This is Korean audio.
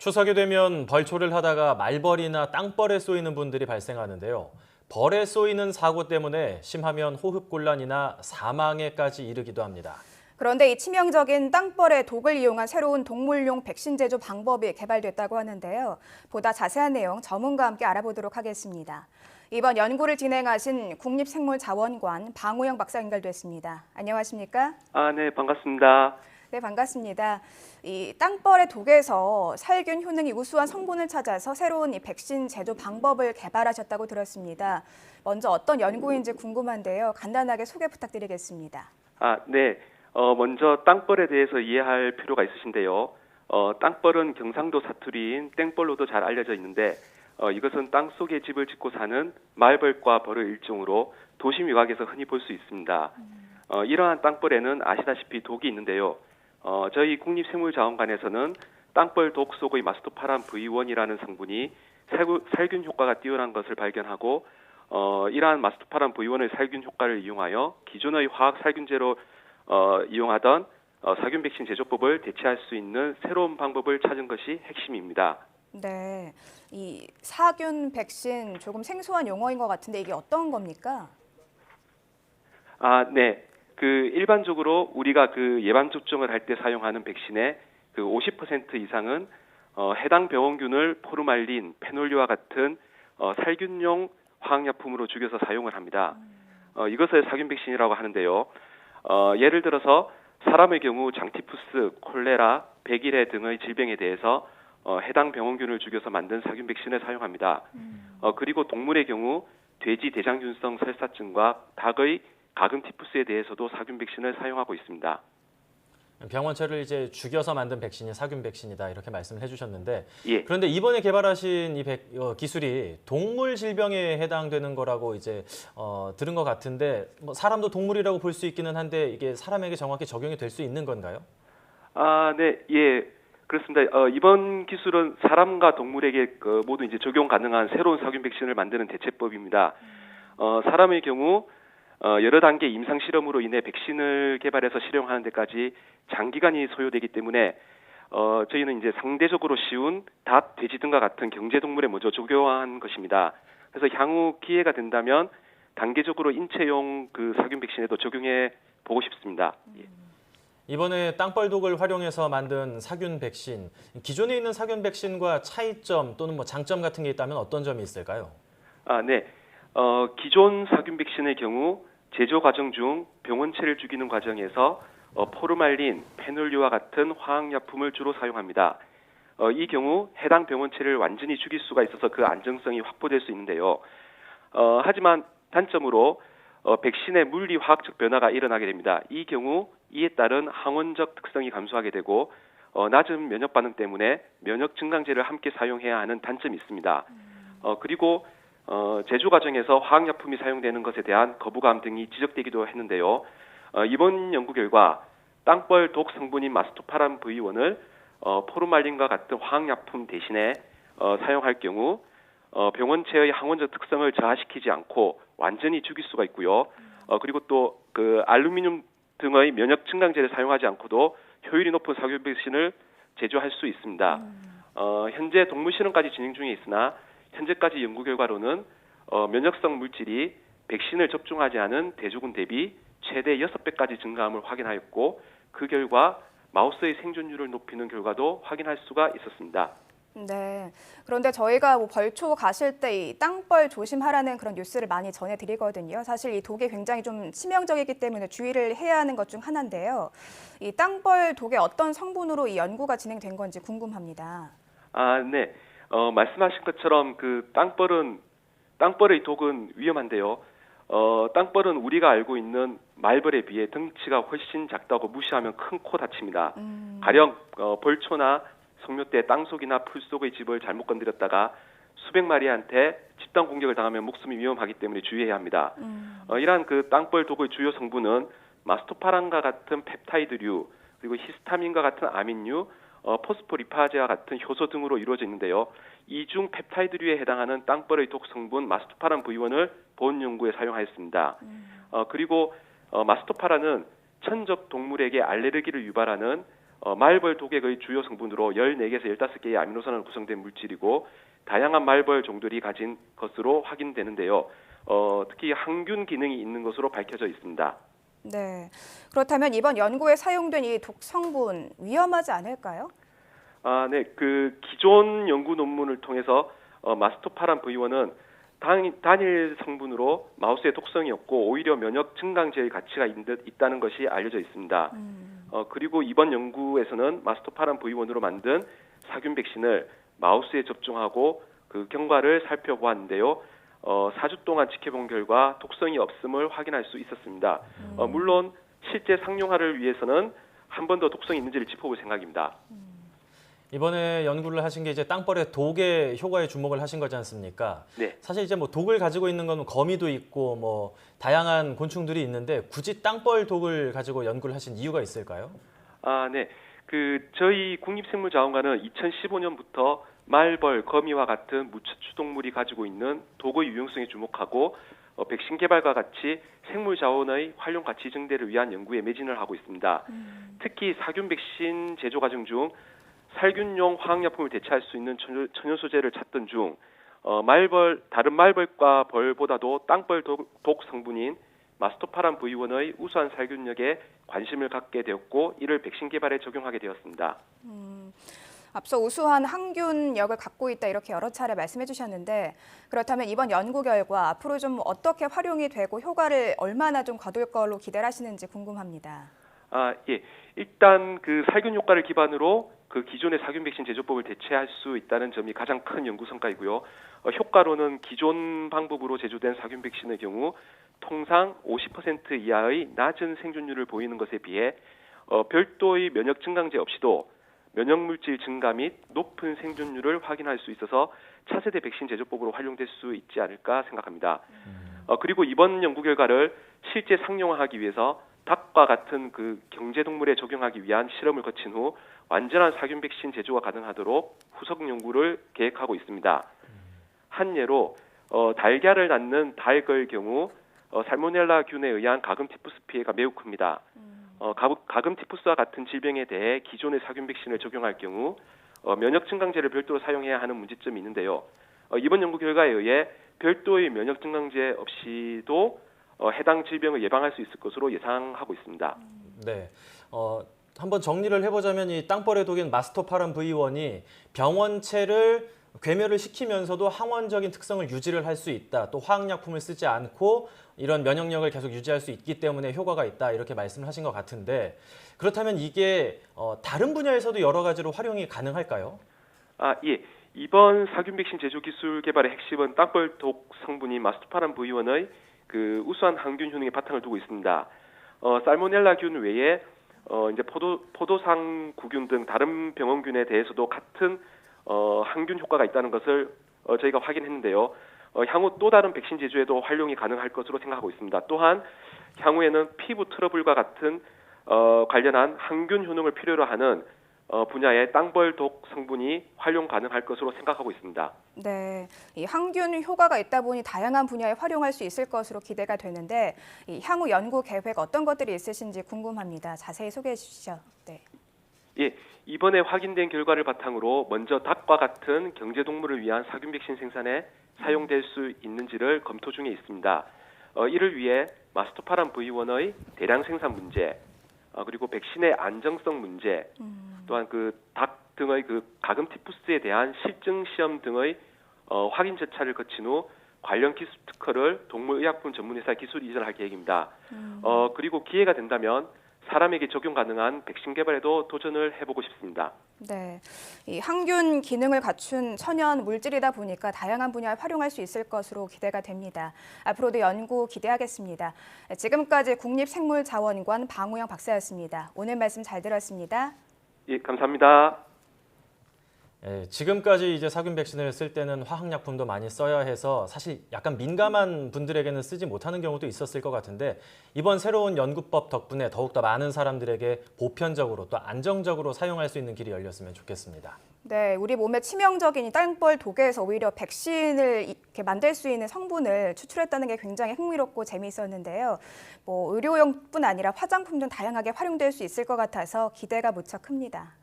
추석이 되면 벌초를 하다가 말벌이나 땅벌에 쏘이는 분들이 발생하는데요. 벌에 쏘이는 사고 때문에 심하면 호흡곤란이나 사망에까지 이르기도 합니다. 그런데 이 치명적인 땅벌의 독을 이용한 새로운 동물용 백신 제조 방법이 개발됐다고 하는데요. 보다 자세한 내용 전문가와 함께 알아보도록 하겠습니다. 이번 연구를 진행하신 국립생물자원관 방우영 박사 연결됐습니다. 안녕하십니까? 네, 반갑습니다. 네, 반갑습니다. 이 땅벌의 독에서 살균 효능이 우수한 성분을 찾아서 새로운 이 백신 제조 방법을 개발하셨다고 들었습니다. 먼저 어떤 연구인지 궁금한데요. 간단하게 소개 부탁드리겠습니다. 네. 먼저 땅벌에 대해서 이해할 필요가 있으신데요. 땅벌은 경상도 사투리인 땡벌로도 잘 알려져 있는데, 이것은 땅 속에 집을 짓고 사는 말벌과 벌의 일종으로 도심 유곽에서 흔히 볼 수 있습니다. 이러한 땅벌에는 아시다시피 독이 있는데요. 저희 국립생물자원관에서는 땅벌 독 속의 마스토파람 V1이라는 성분이 살균 효과가 뛰어난 것을 발견하고, 이러한 마스토파람 V1의 살균 효과를 이용하여 기존의 화학 살균제로 이용하던 살균 백신 제조법을 대체할 수 있는 새로운 방법을 찾은 것이 핵심입니다. 네, 이 사균 백신 조금 생소한 용어인 것 같은데 이게 어떤 겁니까? 네. 일반적으로 우리가 예방 접종을 할 때 사용하는 백신의 50% 이상은 해당 병원균을 포르말린, 페놀류와 같은 살균용 화학약품으로 죽여서 사용을 합니다. 이것을 살균 백신이라고 하는데요. 예를 들어서 사람의 경우 장티푸스, 콜레라, 백일해 등의 질병에 대해서 해당 병원균을 죽여서 만든 살균 백신을 사용합니다. 그리고 동물의 경우 돼지 대장균성 설사증과 닭의 가금티푸스에 대해서도 살균 백신을 사용하고 있습니다. 병원체를 이제 죽여서 만든 백신이 살균 백신이다 이렇게 말씀을 해주셨는데, 예. 그런데 이번에 개발하신 이 기술이 동물 질병에 해당되는 거라고 이제 들은 것 같은데, 뭐 사람도 동물이라고 볼 수 있기는 한데 이게 사람에게 정확히 적용이 될 수 있는 건가요? 네, 예, 그렇습니다. 이번 기술은 사람과 동물에게 모두 이제 적용 가능한 새로운 살균 백신을 만드는 대체법입니다. 사람의 경우 여러 단계 임상 실험으로 인해 백신을 개발해서 실용하는 데까지 장기간이 소요되기 때문에 저희는 이제 상대적으로 쉬운 닭, 돼지 등과 같은 경제 동물에 먼저 적용한 것입니다. 그래서 향후 기회가 된다면 단계적으로 인체용 살균 백신에도 적용해 보고 싶습니다. 예. 이번에 땅벌독을 활용해서 만든 살균 백신, 기존에 있는 살균 백신과 차이점 또는 뭐 장점 같은 게 있다면 어떤 점이 있을까요? 네. 기존 살균 백신의 경우 제조 과정 중 병원체를 죽이는 과정에서 포르말린, 페놀류와 같은 화학약품을 주로 사용합니다. 이 경우 해당 병원체를 완전히 죽일 수가 있어서 그 안정성이 확보될 수 있는데요. 하지만 단점으로 백신의 물리 화학적 변화가 일어나게 됩니다. 이 경우 이에 따른 항원적 특성이 감소하게 되고 낮은 면역 반응 때문에 면역 증강제를 함께 사용해야 하는 단점이 있습니다. 그리고 제조 과정에서 화학약품이 사용되는 것에 대한 거부감 등이 지적되기도 했는데요. 이번 연구 결과 땅벌 독 성분인 마스토파람 V1을 포르말린과 같은 화학약품 대신에 사용할 경우 병원체의 항원적 특성을 저하시키지 않고 완전히 죽일 수가 있고요. 그리고 또 알루미늄 등의 면역 증강제를 사용하지 않고도 효율이 높은 살균 백신을 제조할 수 있습니다. 현재 동물 실험까지 진행 중에 있으나 현재까지 연구 결과로는 면역성 물질이 백신을 접종하지 않은 대조군 대비 최대 6배까지 증가함을 확인하였고, 그 결과 마우스의 생존율을 높이는 결과도 확인할 수가 있었습니다. 네. 그런데 저희가 뭐 벌초 가실 때 이 땅벌 조심하라는 그런 뉴스를 많이 전해드리거든요. 사실 이 독이 굉장히 좀 치명적이기 때문에 주의를 해야 하는 것 중 하나인데요. 이 땅벌 독의 어떤 성분으로 이 연구가 진행된 건지 궁금합니다. 네. 말씀하신 것처럼 땅벌의 독은 위험한데요. 땅벌은 우리가 알고 있는 말벌에 비해 덩치가 훨씬 작다고 무시하면 큰 코 다칩니다. 가령 벌초나 성묘 때 땅속이나 풀속의 집을 잘못 건드렸다가 수백 마리한테 집단 공격을 당하면 목숨이 위험하기 때문에 주의해야 합니다. 이러한 땅벌 독의 주요 성분은 마스토파람과 같은 펩타이드류, 그리고 히스타민과 같은 아민류, 포스포리파제와 같은 효소 등으로 이루어져 있는데요. 이중 펩타이드류에 해당하는 땅벌의 독 성분 마스토파람 V1을 본 연구에 사용하였습니다. 그리고 마스토파람은 천적 동물에게 알레르기를 유발하는 말벌 독액의 주요 성분으로 14개에서 15개의 아미노산으로 구성된 물질이고 다양한 말벌 종들이 가진 것으로 확인되는데요. 특히 항균 기능이 있는 것으로 밝혀져 있습니다. 네. 그렇다면 이번 연구에 사용된 이 독 성분 위험하지 않을까요? 네. 그 기존 연구 논문을 통해서 마스토파람 V1은 단일 성분으로 마우스의 독성이 없고 오히려 면역 증강제의 가치가 있다는 것이 알려져 있습니다. 그리고 이번 연구에서는 마스토파람 V1으로 만든 사균 백신을 마우스에 접종하고 그 경과를 살펴보았는데요. 4주 동안 지켜본 결과 독성이 없음을 확인할 수 있었습니다. 물론 실제 상용화를 위해서는 한 번 더 독성이 있는지를 짚어볼 생각입니다. 이번에 연구를 하신 게 이제 땅벌의 독의 효과에 주목을 하신 거지 않습니까? 네. 사실 이제 뭐 독을 가지고 있는 건 거미도 있고 뭐 다양한 곤충들이 있는데 굳이 땅벌 독을 가지고 연구를 하신 이유가 있을까요? 네. 저희 국립생물자원관은 2015년부터 말벌, 거미와 같은 무척추 동물이 가지고 있는 독의 유용성에 주목하고 백신 개발과 같이 생물 자원의 활용 가치 증대를 위한 연구에 매진을 하고 있습니다. 특히 사균 백신 제조 과정 중 살균용 화학약품을 대체할 수 있는 천연 소재를 찾던 중 다른 말벌과 벌보다도 땅벌 독 성분인 마스토파람 V1의 우수한 살균력에 관심을 갖게 되었고 이를 백신 개발에 적용하게 되었습니다. 앞서 우수한 항균력을 갖고 있다 이렇게 여러 차례 말씀해 주셨는데 그렇다면 이번 연구 결과 앞으로 좀 어떻게 활용이 되고 효과를 얼마나 좀 거둘 걸로 기대를 하시는지 궁금합니다. 예. 일단 그 살균 효과를 기반으로 그 기존의 사균 백신 제조법을 대체할 수 있다는 점이 가장 큰 연구 성과이고요. 효과로는 기존 방법으로 제조된 사균 백신의 경우 통상 50% 이하의 낮은 생존율을 보이는 것에 비해 별도의 면역 증강제 없이도 면역 물질 증가 및 높은 생존율을 확인할 수 있어서 차세대 백신 제조법으로 활용될 수 있지 않을까 생각합니다. 그리고 이번 연구 결과를 실제 상용화하기 위해서 닭과 같은 그 경제 동물에 적용하기 위한 실험을 거친 후 완전한 사균 백신 제조가 가능하도록 후속 연구를 계획하고 있습니다. 한 예로 달걀을 낳는 닭의 경우 살모넬라균에 의한 가금티푸스 피해가 매우 큽니다. 가금티푸스와 같은 질병에 대해 기존의 사균 백신을 적용할 경우 면역 증강제를 별도로 사용해야 하는 문제점이 있는데요. 이번 연구 결과에 의해 별도의 면역 증강제 없이도 해당 질병을 예방할 수 있을 것으로 예상하고 있습니다. 네. 한번 정리를 해보자면 이 땅벌의 독인 마스토파람 V1이 병원체를 괴멸을 시키면서도 항원적인 특성을 유지를 할 수 있다. 또 화학약품을 쓰지 않고 이런 면역력을 계속 유지할 수 있기 때문에 효과가 있다. 이렇게 말씀을 하신 것 같은데 그렇다면 이게 다른 분야에서도 여러 가지로 활용이 가능할까요? 예. 이번 사균 백신 제조 기술 개발의 핵심은 땅벌 독 성분인 마스토파람 V1의 그 우수한 항균 효능에 바탕을 두고 있습니다. 살모넬라균 외에 이제 포도상구균 등 다른 병원균에 대해서도 같은 항균 효과가 있다는 것을 저희가 확인했는데요. 향후 또 다른 백신 제조에도 활용이 가능할 것으로 생각하고 있습니다. 또한 향후에는 피부 트러블과 같은 관련한 항균 효능을 필요로 하는 분야의 땅벌 독 성분이 활용 가능할 것으로 생각하고 있습니다. 네, 이 항균 효과가 있다 보니 다양한 분야에 활용할 수 있을 것으로 기대가 되는데 이 향후 연구 계획 어떤 것들이 있으신지 궁금합니다. 자세히 소개해 주시죠. 네. 예, 이번에 확인된 결과를 바탕으로 먼저 닭과 같은 경제동물을 위한 사균 백신 생산에 사용될 수 있는지를 검토 중에 있습니다. 이를 위해 마스토파람 V1의 대량 생산 문제, 그리고 백신의 안정성 문제, 또한 그 닭 등의 그 가금티푸스에 대한 실증 시험 등의 확인 절차를 거친 후 관련 기술 특허를 동물의약품 전문회사에 기술 이전할 계획입니다. 그리고 기회가 된다면 사람에게 적용 가능한 백신 개발에도 도전을 해보고 싶습니다. 네, 이 항균 기능을 갖춘 천연 물질이다 보니까 다양한 분야에 활용할 수 있을 것으로 기대가 됩니다. 앞으로도 연구 기대하겠습니다. 지금까지 국립생물자원관 방우영 박사였습니다. 오늘 말씀 잘 들었습니다. 예, 감사합니다. 예, 지금까지 이제 사균 백신을 쓸 때는 화학약품도 많이 써야 해서 사실 약간 민감한 분들에게는 쓰지 못하는 경우도 있었을 것 같은데 이번 새로운 연구법 덕분에 더욱더 많은 사람들에게 보편적으로 또 안정적으로 사용할 수 있는 길이 열렸으면 좋겠습니다. 네. 네, 우리 몸에 치명적인 이 땅벌 독에서 오히려 백신을 이렇게 만들 수 있는 성분을 추출했다는 게 굉장히 흥미롭고 재미있었는데요. 뭐 의료용뿐 아니라 화장품 등 다양하게 활용될 수 있을 것 같아서 기대가 무척 큽니다.